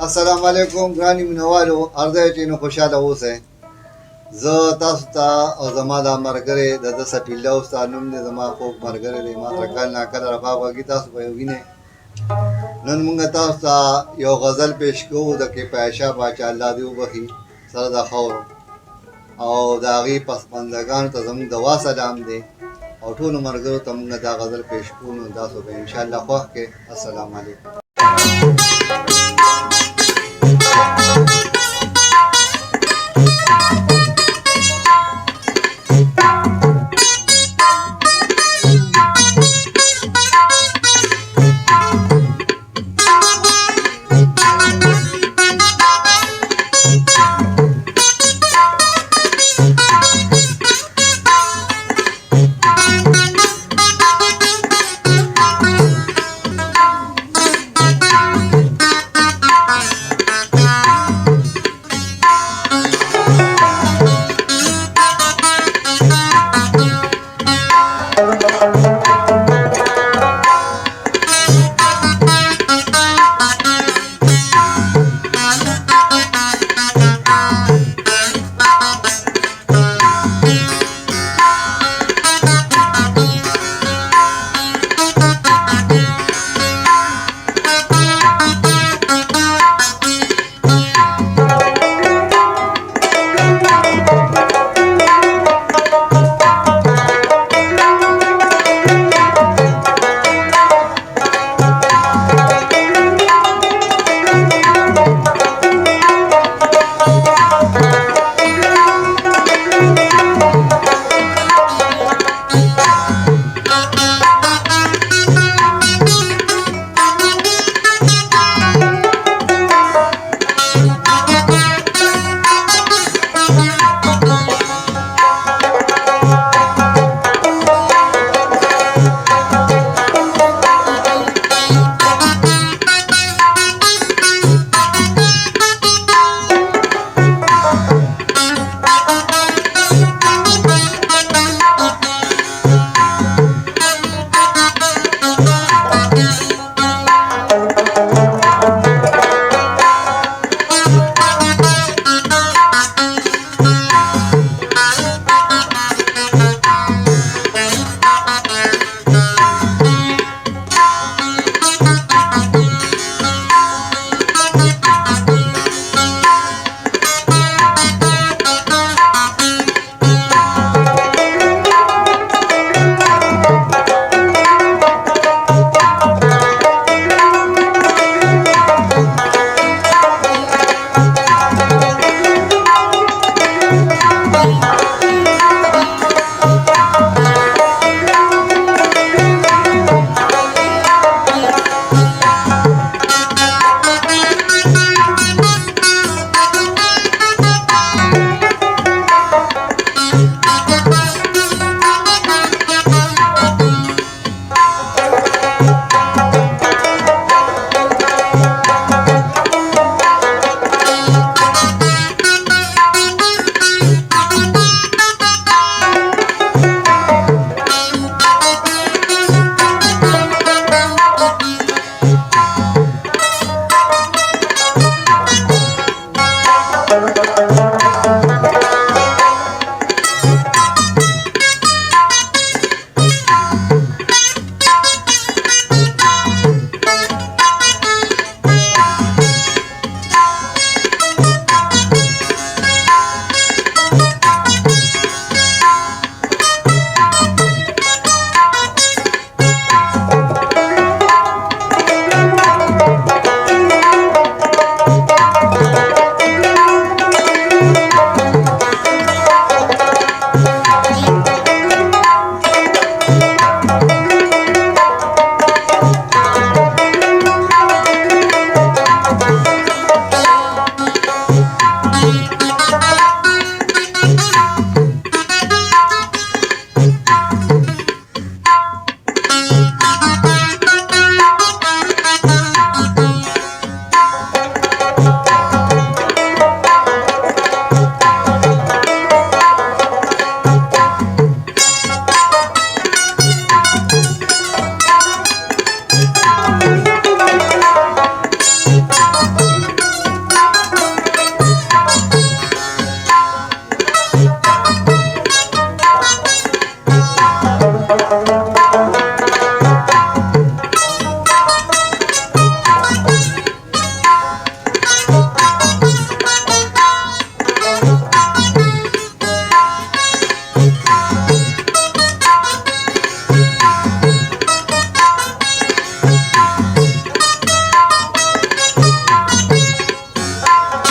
अस्सलाम वालेकुम ग्रानी मिनवालो अर्जा चीनो खुशाला ओसे ज तासुता जमा दा मरगरे द दसा पिल्ला उस्ता नुमने जमा को मरगरे दे मात्र कल ना कल रबा वगी तासु पे विने नन मुंगा तासुता यो गजल पेश को द के पैशा बाचा अल्लाह दे वही सरदा खौर او داغي پس بندگان ته زموږ دوا سلام دی او ټول مرګرو ته موږ دا غزل پیش کوو دا سو به ان شاء الله خوښ کې السلام علیکم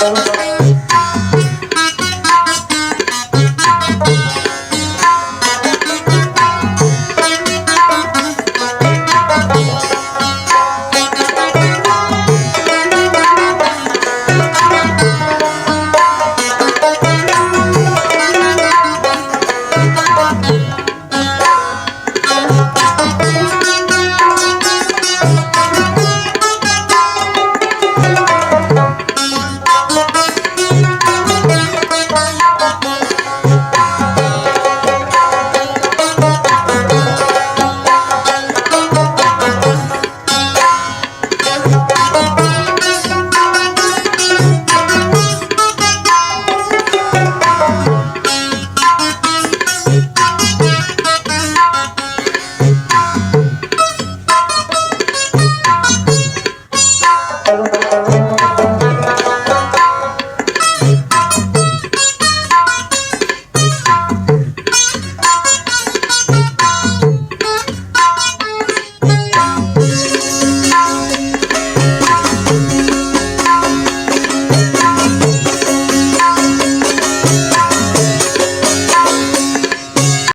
Salamat.